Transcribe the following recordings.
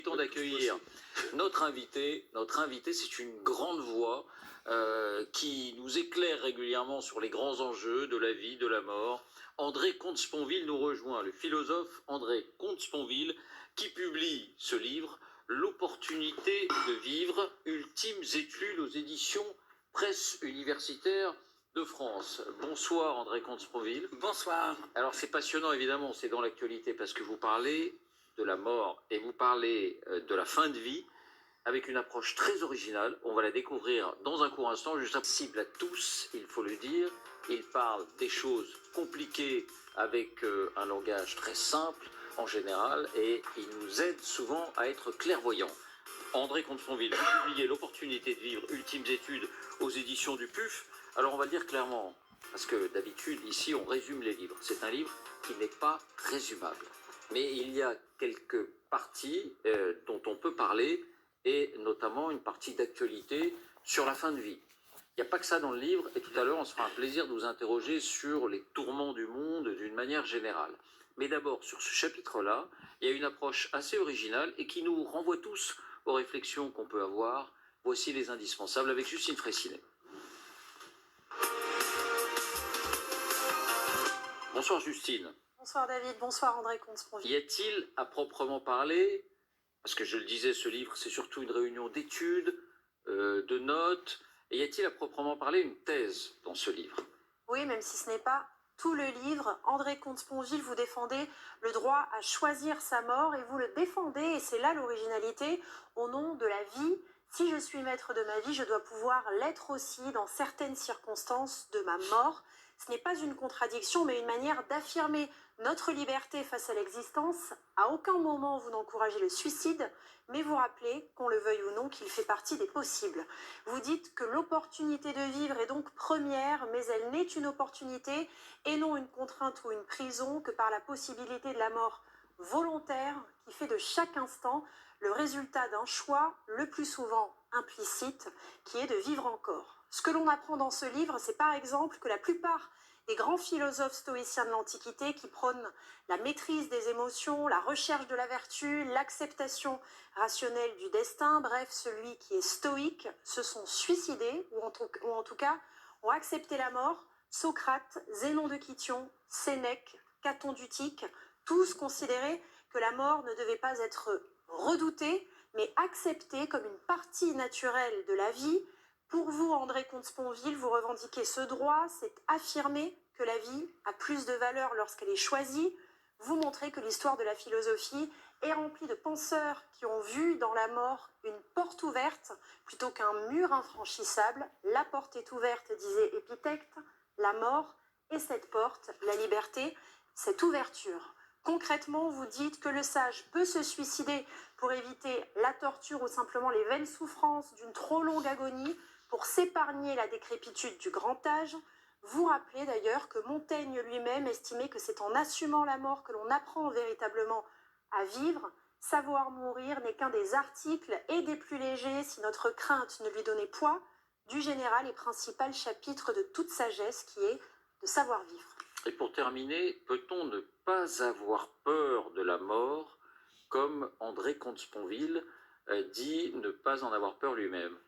temps d'accueillir notre invité. Notre invité, c'est une grande voix qui nous éclaire régulièrement sur les grands enjeux de la vie, de la mort. André Comte-Sponville nous rejoint, le philosophe André Comte-Sponville, qui publie ce livre, L'opportunité de vivre, ultimes études aux éditions Presse universitaire de France. Bonsoir André Comte-Sponville. Bonsoir. Alors c'est passionnant évidemment, c'est dans l'actualité parce que vous parlez de la mort et vous parlez de la fin de vie avec une approche très originale. On va la découvrir dans un court instant, juste accessible à tous, il faut le dire. Il parle des choses compliquées avec un langage très simple en général et il nous aide souvent à être clairvoyants. André Comte-Sponville, vous publiez L'opportunité de vivre, ultimes études aux éditions du PUF. Alors on va le dire clairement, parce que d'habitude ici on résume les livres. C'est un livre qui n'est pas résumable. Mais il y a quelques parties dont on peut parler, et notamment une partie d'actualité sur la fin de vie. Il n'y a pas que ça dans le livre, et tout à l'heure on se fera un plaisir de vous interroger sur les tourments du monde d'une manière générale. Mais d'abord, sur ce chapitre-là, il y a une approche assez originale et qui nous renvoie tous aux réflexions qu'on peut avoir. Voici les indispensables avec Justine Fraissinet. Bonsoir Justine. Bonsoir David, bonsoir André Comte-Sponville. Y a-t-il à proprement parler, parce que je le disais, ce livre c'est surtout une réunion d'études, de notes, et y a-t-il à proprement parler une thèse dans ce livre? Oui, même si ce n'est pas tout le livre, André Comte-Sponville, vous défendez le droit à choisir sa mort et vous le défendez, et c'est là l'originalité, au nom de la vie. Si je suis maître de ma vie, je dois pouvoir l'être aussi dans certaines circonstances de ma mort. Ce n'est pas une contradiction, mais une manière d'affirmer notre liberté face à l'existence. À aucun moment vous n'encouragez le suicide, mais vous rappelez, qu'on le veuille ou non, qu'il fait partie des possibles. Vous dites que l'opportunité de vivre est donc première, mais elle n'est une opportunité et non une contrainte ou une prison, que par la possibilité de la mort volontaire qui fait de chaque instant le résultat d'un choix, le plus souvent implicite, qui est de vivre encore. Ce que l'on apprend dans ce livre, c'est par exemple que la plupart des grands philosophes stoïciens de l'Antiquité qui prônent la maîtrise des émotions, la recherche de la vertu, l'acceptation rationnelle du destin, bref, celui qui est stoïque, se sont suicidés, ou en tout cas ont accepté la mort. Socrate, Zénon de Kition, Sénèque, Caton d'Utique, tous considéraient que la mort ne devait pas être redoutée, mais acceptée comme une partie naturelle de la vie. Pour vous, André Comte-Sponville, vous revendiquez ce droit, c'est affirmer que la vie a plus de valeur lorsqu'elle est choisie. Vous montrez que l'histoire de la philosophie est remplie de penseurs qui ont vu dans la mort une porte ouverte plutôt qu'un mur infranchissable. La porte est ouverte, disait Épithète, la mort est cette porte, la liberté, cette ouverture. Concrètement, vous dites que le sage peut se suicider pour éviter la torture ou simplement les vaines souffrances d'une trop longue agonie, pour s'épargner la décrépitude du grand âge. Vous rappelez d'ailleurs que Montaigne lui-même estimait que c'est en assumant la mort que l'on apprend véritablement à vivre. Savoir mourir n'est qu'un des articles et des plus légers, si notre crainte ne lui donnait poids, du général et principal chapitre de toute sagesse qui est de savoir vivre. Et pour terminer, peut-on ne pas avoir peur de la mort, comme André Comte-Sponville dit ne pas en avoir peur lui-même?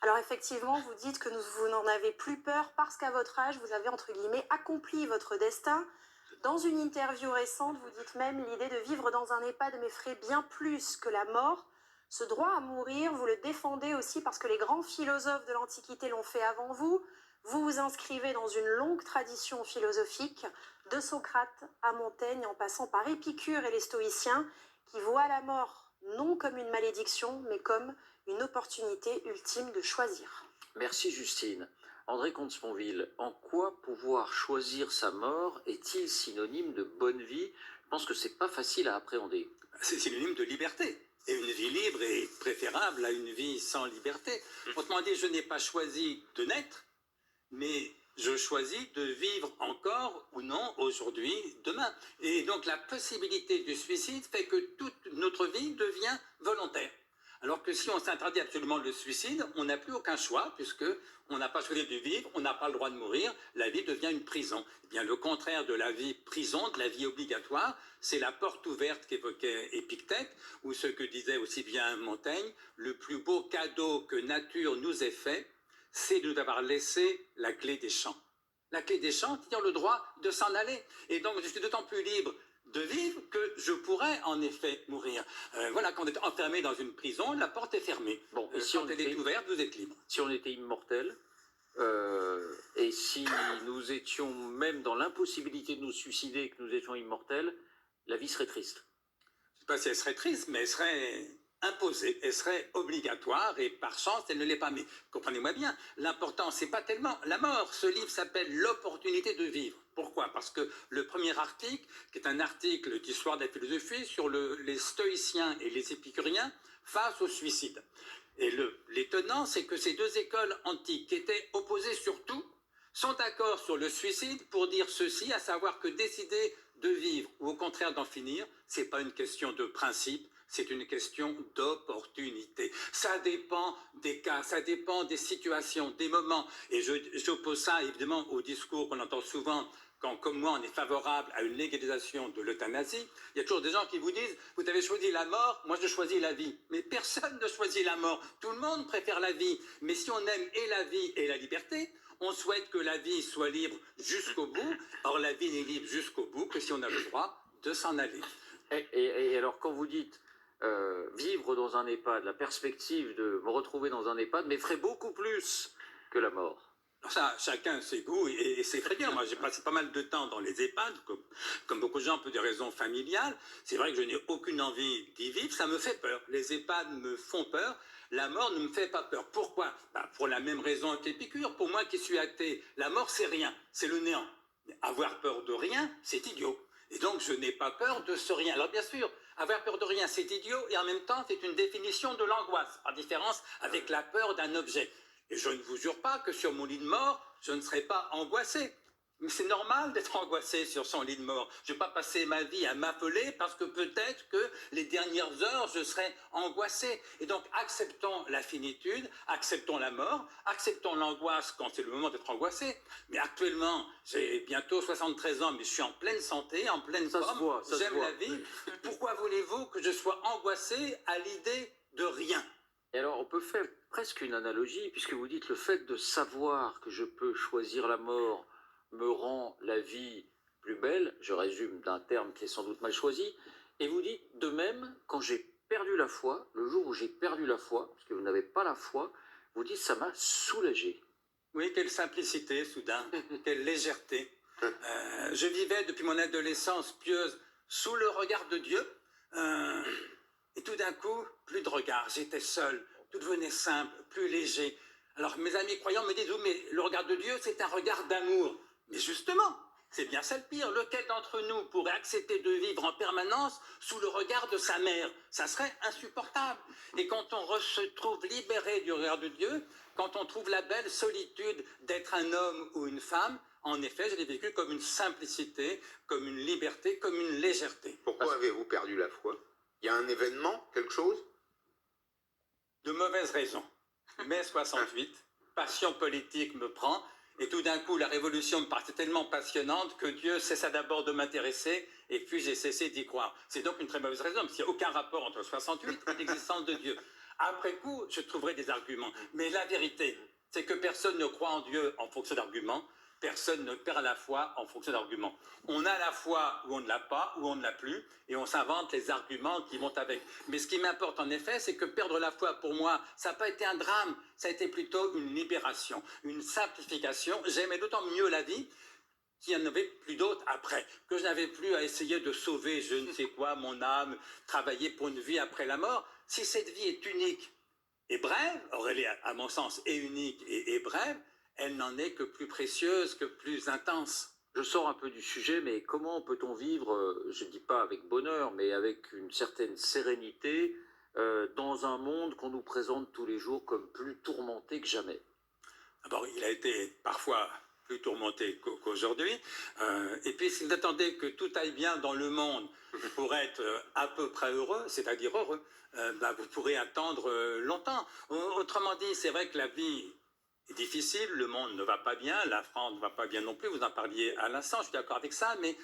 Alors effectivement, vous dites que vous n'en avez plus peur parce qu'à votre âge, vous avez entre guillemets accompli votre destin. Dans une interview récente, vous dites même l'idée de vivre dans un EHPAD m'effraie bien plus que la mort. Ce droit à mourir, vous le défendez aussi parce que les grands philosophes de l'Antiquité l'ont fait avant vous. Vous vous inscrivez dans une longue tradition philosophique, de Socrate à Montaigne, en passant par Épicure et les stoïciens, qui voient la mort non comme une malédiction, mais comme une opportunité ultime de choisir. Merci Justine. André Comte-Sponville, en quoi pouvoir choisir sa mort est-il synonyme de bonne vie? Je pense que c'est pas facile à appréhender. C'est synonyme de liberté. Et une vie libre est préférable à une vie sans liberté. Autrement dit, je n'ai pas choisi de naître, mais je choisis de vivre encore ou non aujourd'hui, demain. Et donc la possibilité du suicide fait que toute notre vie devient volontaire. Alors que si on s'interdit absolument le suicide, on n'a plus aucun choix, puisque on n'a pas choisi de vivre, on n'a pas le droit de mourir, la vie devient une prison. Eh bien, le contraire de la vie prison, de la vie obligatoire, c'est la porte ouverte qu'évoquait Épictète, ou ce que disait aussi bien Montaigne, le plus beau cadeau que nature nous ait fait, c'est de nous avoir laissé la clé des champs. La clé des champs, c'est-à-dire le droit de s'en aller. Et donc, je suis d'autant plus libre de vivre que je pourrais en effet mourir. Voilà, quand on est enfermé dans une prison, la porte est fermée. Bon, et si quand on elle était, est ouverte, vous êtes libre. si on était immortel, et si nous étions même dans l'impossibilité de nous suicider et que nous étions immortels, la vie serait triste. Je ne sais pas si elle serait triste, mais elle serait imposée, elle serait obligatoire, et par chance, elle ne l'est pas. Mais comprenez-moi bien, l'important, c'est pas tellement la mort. Ce livre s'appelle L'opportunité de vivre. Pourquoi? Parce que le premier article, qui est un article d'histoire de la philosophie sur les stoïciens et les épicuriens face au suicide. Et l'étonnant, c'est que ces deux écoles antiques, qui étaient opposées sur tout, sont d'accord sur le suicide pour dire ceci, à savoir que décider de vivre ou au contraire d'en finir, ce n'est pas une question de principe, c'est une question d'opportunité. Ça dépend des cas, ça dépend des situations, des moments. Et j'oppose ça évidemment au discours qu'on entend souvent quand, comme moi, on est favorable à une légalisation de l'euthanasie. Il y a toujours des gens qui vous disent « Vous avez choisi la mort, moi je choisis la vie ». Mais personne ne choisit la mort. Tout le monde préfère la vie. Mais si on aime et la vie et la liberté, on souhaite que la vie soit libre jusqu'au bout. Or, la vie n'est libre jusqu'au bout que si on a le droit de s'en aller. Et alors, quand vous dites vivre dans un EHPAD, la perspective de me retrouver dans un EHPAD m'effraie beaucoup plus que la mort. Alors ça, chacun ses goûts et c'est très bien. Moi, j'ai passé pas mal de temps dans les EHPAD, comme beaucoup de gens, pour des raisons familiales. C'est vrai que je n'ai aucune envie d'y vivre. Ça me fait peur. Les EHPAD me font peur. La mort ne me fait pas peur. Pourquoi? Pour la même raison qu'Épicure. Pour moi qui suis athée, la mort, c'est rien. C'est le néant. Mais avoir peur de rien, c'est idiot. Et donc, je n'ai pas peur de ce rien. Alors, bien sûr, avoir peur de rien, c'est idiot. Et en même temps, c'est une définition de l'angoisse, par différence avec la peur d'un objet. Et je ne vous jure pas que sur mon lit de mort, je ne serai pas angoissé. Mais c'est normal d'être angoissé sur son lit de mort. Je ne vais pas passer ma vie à m'appeler parce que peut-être que les dernières heures, je serai angoissé. Et donc, acceptons la finitude, acceptons la mort, acceptons l'angoisse quand c'est le moment d'être angoissé. Mais actuellement, j'ai bientôt 73 ans, mais je suis en pleine santé, en pleine forme. J'aime la vie. Pourquoi voulez-vous que je sois angoissé à l'idée de rien? Et alors, on peut faire presque une analogie, puisque vous dites le fait de savoir que je peux choisir la mort me rend la vie plus belle, je résume d'un terme qui est sans doute mal choisi, et vous dites de même, quand j'ai perdu la foi, le jour où j'ai perdu la foi, parce que vous n'avez pas la foi, vous dites ça m'a soulagé. Oui, quelle simplicité soudain, quelle légèreté. Je vivais depuis mon adolescence pieuse sous le regard de Dieu, et tout d'un coup, plus de regard, j'étais seul, tout devenait simple, plus léger. Alors mes amis croyants me disent, oui, mais le regard de Dieu, c'est un regard d'amour. Mais justement, c'est bien ça le pire. Lequel d'entre nous pourrait accepter de vivre en permanence sous le regard de sa mère? Ça serait insupportable. Et quand on se trouve libéré du regard de Dieu, quand on trouve la belle solitude d'être un homme ou une femme, en effet, je l'ai vécu comme une simplicité, comme une liberté, comme une légèreté. Pourquoi avez-vous perdu la foi? Il y a un événement, quelque chose? De mauvaises raisons. Mai 68, passion politique me prend, et tout d'un coup, la révolution me paraissait tellement passionnante que Dieu cessa d'abord de m'intéresser, et puis j'ai cessé d'y croire. C'est donc une très mauvaise raison, parce qu'il n'y a aucun rapport entre 68 et l'existence de Dieu. Après coup, je trouverai des arguments. Mais la vérité, c'est que personne ne croit en Dieu en fonction d'arguments, personne ne perd la foi en fonction d'arguments. On a la foi ou on ne l'a pas, ou on ne l'a plus, et on s'invente les arguments qui vont avec. Mais ce qui m'importe en effet, c'est que perdre la foi, pour moi, ça n'a pas été un drame, ça a été plutôt une libération, une simplification. J'aimais d'autant mieux la vie qu'il n'y en avait plus d'autres après, que je n'avais plus à essayer de sauver je ne sais quoi, mon âme, travailler pour une vie après la mort. Si cette vie est unique et brève, or elle est à mon sens et unique et brève, elle n'en est que plus précieuse, que plus intense. Je sors un peu du sujet, mais comment peut-on vivre, je ne dis pas avec bonheur, mais avec une certaine sérénité, dans un monde qu'on nous présente tous les jours comme plus tourmenté que jamais? D'abord, il a été parfois plus tourmenté qu'aujourd'hui. Et puis, si vous attendez que tout aille bien dans le monde pour être à peu près heureux, c'est-à-dire heureux, vous pourrez attendre longtemps. Autrement dit, c'est vrai que la vie est difficile, le monde ne va pas bien, la France ne va pas bien non plus, vous en parliez à l'instant, je suis d'accord avec ça, mais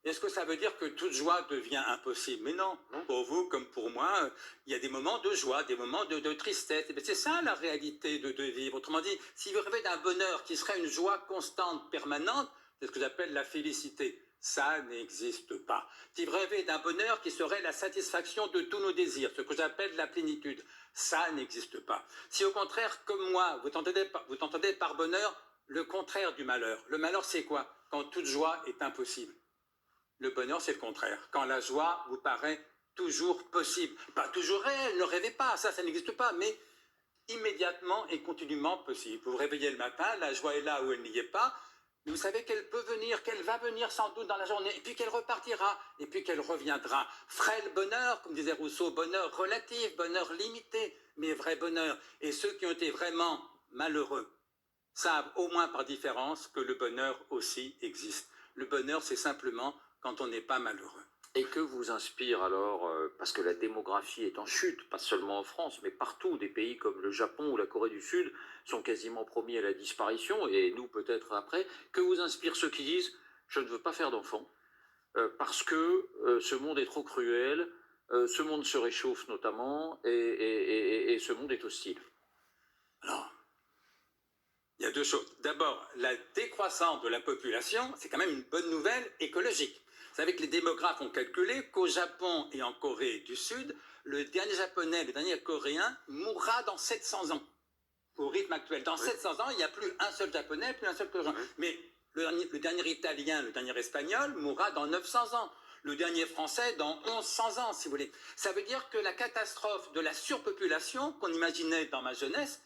est-ce que ça veut dire que toute joie devient impossible? Mais non, pour vous comme pour moi, il y a des moments de joie, des moments de tristesse. C'est ça la réalité de vivre. Autrement dit, si vous rêvez d'un bonheur qui serait une joie constante, permanente, c'est ce que j'appelle la félicité. Ça n'existe pas. Si vous rêvez d'un bonheur qui serait la satisfaction de tous nos désirs, ce que j'appelle la plénitude, ça n'existe pas. Si au contraire, comme moi, vous entendez par bonheur le contraire du malheur. Le malheur, c'est quoi? Quand toute joie est impossible. Le bonheur, c'est le contraire. Quand la joie vous paraît toujours possible. Pas toujours réelle, ne rêvez pas, ça n'existe pas, mais immédiatement et continuellement possible. Vous vous réveillez le matin, la joie est là où elle n'y est pas, mais vous savez qu'elle peut venir, qu'elle va venir sans doute dans la journée, et puis qu'elle repartira, et puis qu'elle reviendra. Frêle bonheur, comme disait Rousseau, bonheur relatif, bonheur limité, mais vrai bonheur. Et ceux qui ont été vraiment malheureux savent, au moins par différence, que le bonheur aussi existe. Le bonheur, c'est simplement quand on n'est pas malheureux. Et que vous inspire alors, parce que la démographie est en chute, pas seulement en France, mais partout, des pays comme le Japon ou la Corée du Sud sont quasiment promis à la disparition, et nous peut-être après, que vous inspire ceux qui disent « je ne veux pas faire d'enfants, parce que ce monde est trop cruel, ce monde se réchauffe notamment, et ce monde est hostile ». Alors, il y a deux choses. D'abord, la décroissance de la population, c'est quand même une bonne nouvelle écologique. Vous savez que les démographes ont calculé qu'au Japon et en Corée du Sud, le dernier japonais, le dernier coréen mourra dans 700 ans. Au rythme actuel. Dans 700 ans, il n'y a plus un seul japonais, plus un seul coréen. Mais le dernier italien, le dernier espagnol mourra dans 900 ans. Le dernier français dans 1100 ans, si vous voulez. Ça veut dire que la catastrophe de la surpopulation qu'on imaginait dans ma jeunesse,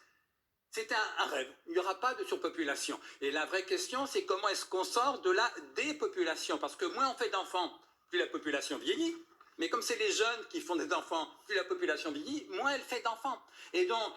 c'était un rêve. Il n'y aura pas de surpopulation. Et la vraie question, c'est comment est-ce qu'on sort de la dépopulation? Parce que moins on fait d'enfants, plus la population vieillit. Mais comme c'est les jeunes qui font des enfants, plus la population vieillit, moins elle fait d'enfants. Et donc,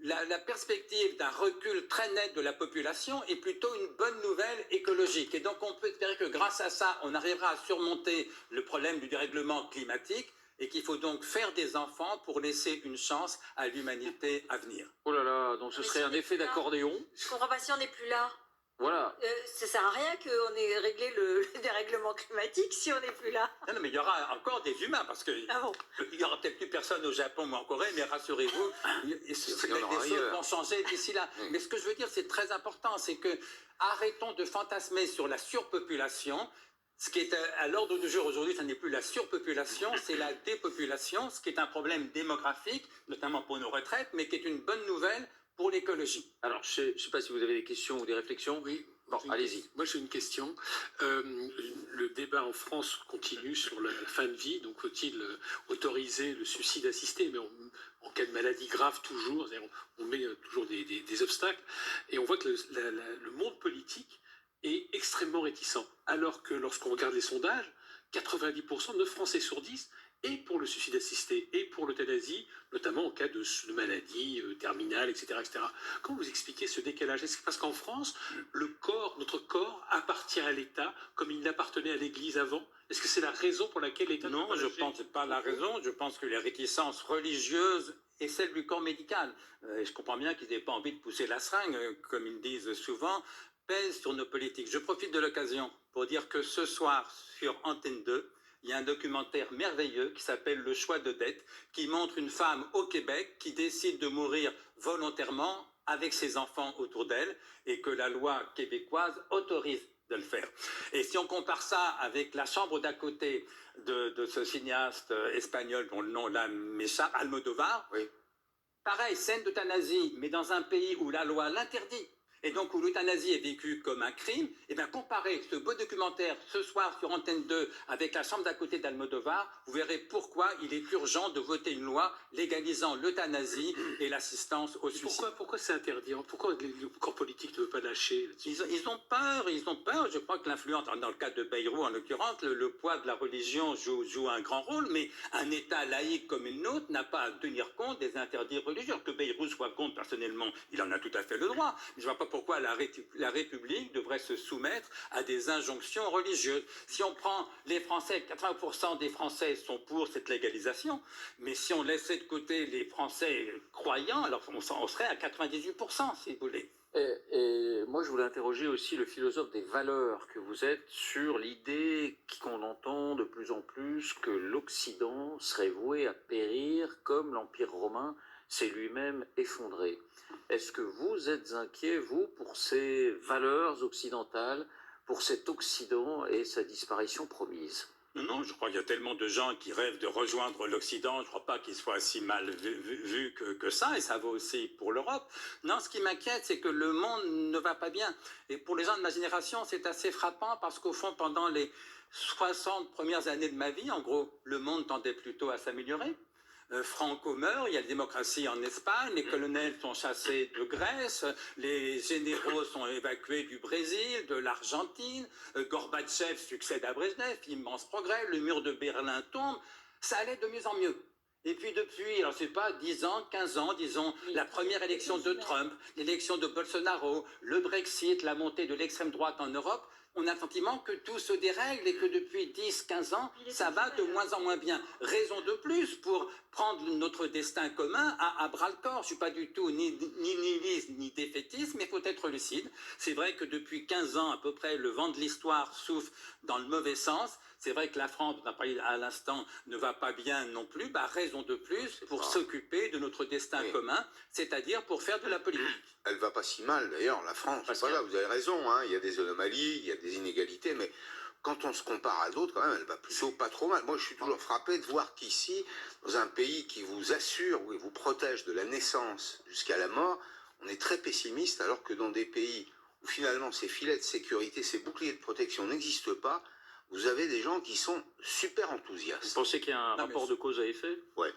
la perspective d'un recul très net de la population est plutôt une bonne nouvelle écologique. Et donc, on peut espérer que grâce à ça, on arrivera à surmonter le problème du dérèglement climatique, et qu'il faut donc faire des enfants pour laisser une chance à l'humanité à venir. Oh là là, donc ce serait un effet d'accordéon. Je comprends pas si on n'est plus là. Voilà. Ça sert à rien qu'on ait réglé le dérèglement climatique si on n'est plus là. Non, mais il y aura encore des humains, parce que il n'y aura peut-être plus personne au Japon ou en Corée, mais rassurez-vous, les choses vont changer d'ici là. Mais ce que je veux dire, c'est très important, c'est que arrêtons de fantasmer sur la surpopulation. Ce qui est à l'ordre du jour aujourd'hui, ce n'est plus la surpopulation, c'est la dépopulation, ce qui est un problème démographique, notamment pour nos retraites, mais qui est une bonne nouvelle pour l'écologie. Alors, je ne sais pas si vous avez des questions ou des réflexions. Oui. Bon, allez-y. Moi, j'ai une question. Le débat en France continue sur la fin de vie. Donc, faut-il autoriser le suicide assisté, mais en cas de maladie grave toujours, on met toujours des obstacles. Et on voit que le monde politique est extrêmement réticent. Alors que lorsqu'on regarde les sondages, 90%, 9 Français sur 10 est pour le suicide assisté et pour l'euthanasie, notamment en cas de maladie terminale, etc., etc. Comment vous expliquez ce décalage? Est-ce que parce qu'en France, notre corps appartient à l'État comme il n'appartenait à l'Église avant? Est-ce que c'est la raison pour laquelle l'État... Non, je ne pense pas la raison. Je pense que les réticences religieuses et celles du corps médical, et je comprends bien qu'ils n'aient pas envie de pousser la seringue, comme ils disent souvent, pèsent sur nos politiques. Je profite de l'occasion pour dire que ce soir, sur Antenne 2, il y a un documentaire merveilleux qui s'appelle Le choix d'Odette, qui montre une femme au Québec qui décide de mourir volontairement avec ses enfants autour d'elle et que la loi québécoise autorise de le faire. Et si on compare ça avec la chambre d'à côté de ce cinéaste espagnol dont le nom là m'échappe, Almodovar, Oui. pareil, scène d'euthanasie, mais dans un pays où la loi l'interdit. Et donc où l'euthanasie est vécue comme un crime, et bien comparez ce beau documentaire ce soir sur Antenne 2 avec la chambre d'à côté d'Almodovar, vous verrez pourquoi il est urgent de voter une loi légalisant l'euthanasie et l'assistance au suicide. Pourquoi c'est interdit? Pourquoi le corps politique ne veut pas lâcher? Ils ont peur. Je crois que l'influence, dans le cas de Bayrou en l'occurrence, le poids de la religion joue un grand rôle, mais un État laïque comme le nôtre n'a pas à tenir compte des interdits religieux. Que Bayrou soit contre, personnellement, il en a tout à fait le droit. Je ne vois pas vois pourquoi la République devrait se soumettre à des injonctions religieuses. Si on prend les Français, 80% des Français sont pour cette légalisation, mais si on laissait de côté les Français croyants, alors on serait à 98%, si vous voulez. Et moi, je voulais interroger aussi le philosophe des valeurs que vous êtes sur l'idée qu'on entend de plus en plus que l'Occident serait voué à périr comme l'Empire romain s'est lui-même effondré. Est-ce que vous êtes inquiet, vous, pour ces valeurs occidentales, pour cet Occident et sa disparition promise? Non, je crois qu'il y a tellement de gens qui rêvent de rejoindre l'Occident, je ne crois pas qu'il soit si mal vu que ça, et ça vaut aussi pour l'Europe. Non, ce qui m'inquiète, c'est que le monde ne va pas bien. Et pour les gens de ma génération, c'est assez frappant parce qu'au fond, pendant les 60 premières années de ma vie, en gros, le monde tendait plutôt à s'améliorer. Franco meurt, il y a la démocratie en Espagne, les colonels sont chassés de Grèce, les généraux sont évacués du Brésil, de l'Argentine, Gorbatchev succède à Brejnev, immense progrès, le mur de Berlin tombe, ça allait de mieux en mieux. Et puis depuis, alors je sais pas, 10 ans, 15 ans, disons, la première élection de Trump, l'élection de Bolsonaro, le Brexit, la montée de l'extrême droite en Europe, on a le sentiment que tout se dérègle et que depuis 10-15 ans, ça va de moins en moins bien. Raison de plus pour prendre notre destin commun à bras-le-corps. Je ne suis pas du tout ni nihiliste ni défaitiste, mais il faut être lucide. C'est vrai que depuis 15 ans, à peu près, le vent de l'histoire souffle dans le mauvais sens. C'est vrai que la France, on n'a pas à l'instant, ne va pas bien non plus. Raison de plus pour s'occuper de notre destin commun, c'est-à-dire pour faire de la politique. Elle va pas si mal d'ailleurs, la France. Voilà, vous avez raison, hein, il y a des anomalies, il y a des inégalités, mais quand on se compare à d'autres, quand même, elle va plutôt pas trop mal. Moi, je suis toujours frappé de voir qu'ici, dans un pays qui vous assure ou vous protège de la naissance jusqu'à la mort, on est très pessimiste, alors que dans des pays où finalement ces filets de sécurité, ces boucliers de protection n'existent pas, vous avez des gens qui sont super enthousiastes. Vous pensez qu'il y a un rapport de cause à effet? Ouais.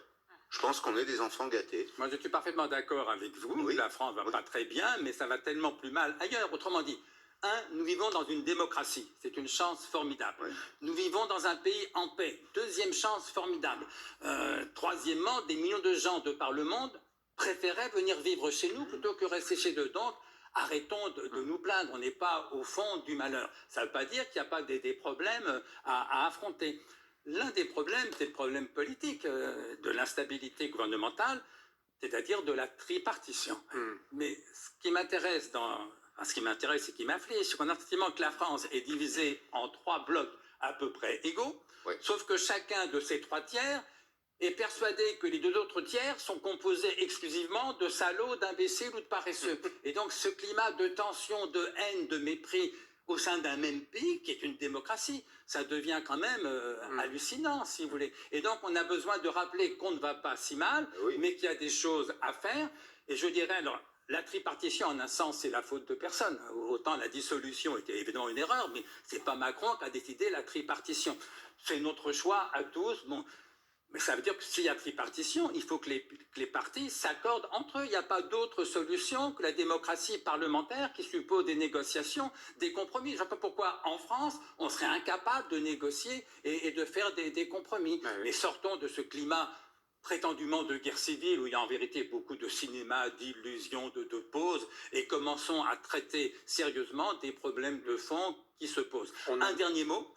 Je pense qu'on est des enfants gâtés. Moi, je suis parfaitement d'accord avec vous. Oui. La France va pas très bien, mais ça va tellement plus mal ailleurs. Autrement dit, nous vivons dans une démocratie. C'est une chance formidable. Oui. Nous vivons dans un pays en paix. Deuxième chance formidable. Troisièmement, des millions de gens de par le monde préféraient venir vivre chez nous plutôt que rester chez eux. Donc, arrêtons de nous plaindre. On n'est pas au fond du malheur. Ça ne veut pas dire qu'il n'y a pas des problèmes à affronter. L'un des problèmes, c'est le problème politique, de l'instabilité gouvernementale, c'est-à-dire de la tripartition. Mais ce qui m'intéresse et qui m'afflige, c'est qu'on a le sentiment que la France est divisée en 3 blocs à peu près égaux, sauf que chacun de ces 3 tiers est persuadé que les 2 autres tiers sont composés exclusivement de salauds, d'imbéciles ou de paresseux. Et donc ce climat de tension, de haine, de mépris au sein d'un même pays, qui est une démocratie, ça devient quand même hallucinant, si vous voulez. Et donc, on a besoin de rappeler qu'on ne va pas si mal, mais qu'il y a des choses à faire. Et je dirais, alors, la tripartition, en un sens, c'est la faute de personne. Autant la dissolution était évidemment une erreur, mais c'est pas Macron qui a décidé la tripartition. C'est notre choix à tous. Bon. Mais ça veut dire que s'il y a tripartition, il faut que les partis s'accordent entre eux. Il n'y a pas d'autre solution que la démocratie parlementaire qui suppose des négociations, des compromis. Je ne sais pas pourquoi en France, on serait incapable de négocier et de faire des compromis. Mais sortons de ce climat prétendument de guerre civile où il y a en vérité beaucoup de cinéma, d'illusions, de pause, et commençons à traiter sérieusement des problèmes de fond qui se posent. Un dernier mot,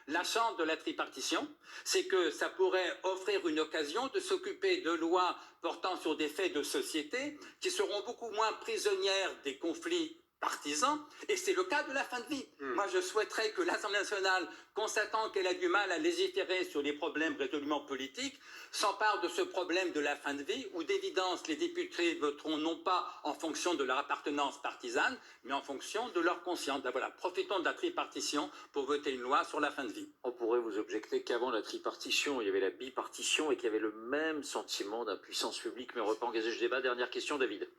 la chance de la tripartition, c'est que ça pourrait offrir une occasion de s'occuper de lois portant sur des faits de société qui seront beaucoup moins prisonnières des conflits partisans, et c'est le cas de la fin de vie. Moi, je souhaiterais que l'Assemblée nationale, constatant qu'elle a du mal à légiférer sur les problèmes résolument politiques, s'empare de ce problème de la fin de vie, où d'évidence, les députés voteront non pas en fonction de leur appartenance partisane, mais en fonction de leur conscience. Voilà, profitons de la tripartition pour voter une loi sur la fin de vie. On pourrait vous objecter qu'avant la tripartition, il y avait la bipartition et qu'il y avait le même sentiment d'impuissance publique, mais on ne va pas engager ce débat. Dernière question, David.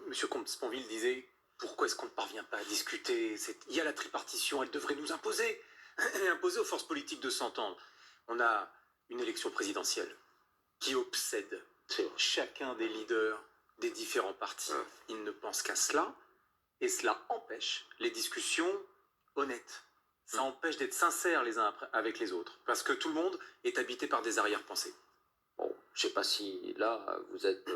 Monsieur Comte-Sponville disait... Pourquoi est-ce qu'on ne parvient pas à discuter? Il y a la tripartition, elle devrait nous imposer. Imposer aux forces politiques de s'entendre. On a une élection présidentielle qui obsède chacun des leaders des différents partis. Ils ne pensent qu'à cela, et cela empêche les discussions honnêtes. Ça empêche d'être sincères les uns avec les autres, parce que tout le monde est habité par des arrière-pensées. Bon, Je ne sais pas si là, vous êtes...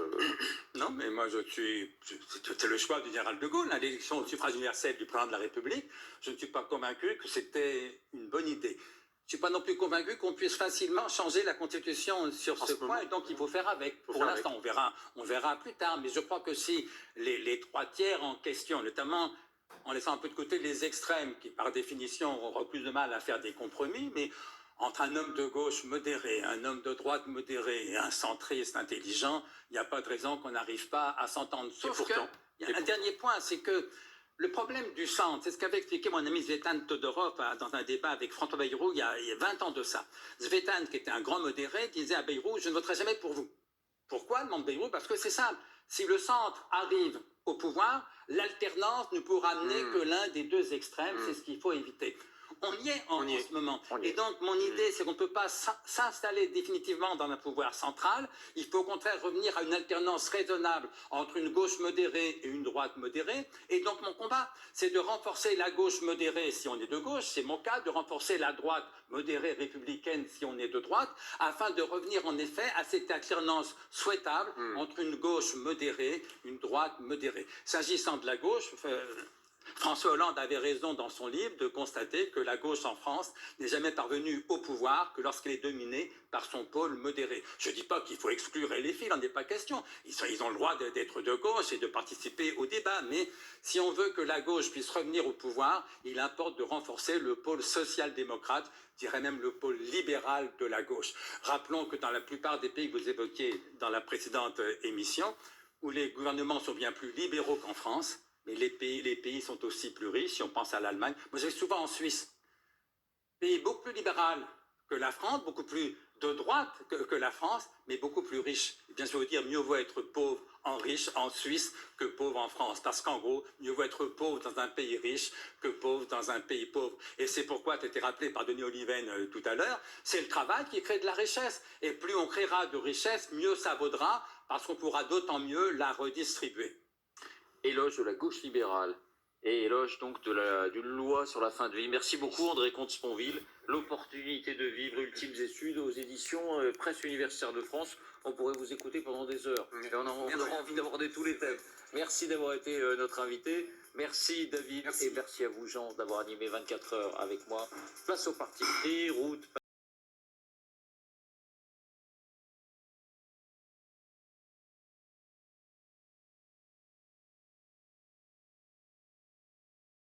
Non, mais moi, c'était le choix du général de Gaulle, hein, l'élection au suffrage universel du président de la République. Je ne suis pas convaincu que c'était une bonne idée. Je ne suis pas non plus convaincu qu'on puisse facilement changer la Constitution sur ce point, et donc il faut faire avec. Pour l'instant, on verra plus tard, mais je crois que si les 3/3 en question, notamment en laissant un peu de côté les extrêmes, qui par définition auront plus de mal à faire des compromis, mais entre un homme de gauche modéré, un homme de droite modéré et un centriste intelligent, il n'y a pas de raison qu'on n'arrive pas à s'entendre. Sauf que, il y a un dernier point, c'est que le problème du centre, c'est ce qu'avait expliqué mon ami Zvetan Todorov dans un débat avec François Bayrou il y a 20 ans de ça. Zvetan, qui était un grand modéré, disait à Bayrou, je ne voterai jamais pour vous. Pourquoi, demande Bayrou? Parce que c'est simple. Si le centre arrive au pouvoir, l'alternance ne pourra amener que l'un des deux extrêmes. C'est ce qu'il faut éviter. On y est en ce moment. Et donc, mon idée, c'est qu'on ne peut pas s'installer définitivement dans un pouvoir central. Il faut au contraire revenir à une alternance raisonnable entre une gauche modérée et une droite modérée. Et donc, mon combat, c'est de renforcer la gauche modérée si on est de gauche, c'est mon cas, de renforcer la droite modérée républicaine si on est de droite, afin de revenir en effet à cette alternance souhaitable entre une gauche modérée, une droite modérée. S'agissant de la gauche, François Hollande avait raison dans son livre de constater que la gauche en France n'est jamais parvenue au pouvoir que lorsqu'elle est dominée par son pôle modéré. Je ne dis pas qu'il faut exclure les filles, il n'en est pas question. Ils ont le droit d'être de gauche et de participer au débat, mais si on veut que la gauche puisse revenir au pouvoir, il importe de renforcer le pôle social-démocrate, je dirais même le pôle libéral de la gauche. Rappelons que dans la plupart des pays que vous évoquiez dans la précédente émission, où les gouvernements sont bien plus libéraux qu'en France, mais les pays sont aussi plus riches, si on pense à l'Allemagne. Moi, je vais souvent en Suisse, pays beaucoup plus libéral que la France, beaucoup plus de droite que la France, mais beaucoup plus riche. Et bien, je veux dire, mieux vaut être pauvre en Suisse que pauvre en France. Parce qu'en gros, mieux vaut être pauvre dans un pays riche que pauvre dans un pays pauvre. Et c'est pourquoi, tu as été rappelé par Denis Oliven tout à l'heure, c'est le travail qui crée de la richesse. Et plus on créera de richesse, mieux ça vaudra, parce qu'on pourra d'autant mieux la redistribuer. Éloge de la gauche libérale et éloge donc d'une loi sur la fin de vie. Merci beaucoup André Comte-Sponville. L'opportunité de vivre, ultimes études aux éditions Presse Universitaire de France. On pourrait vous écouter pendant des heures. Et on aura envie d'aborder tous les thèmes. Merci d'avoir été notre invité. Merci David et merci à vous Jean d'avoir animé 24 heures avec moi. Place au parti pris, route.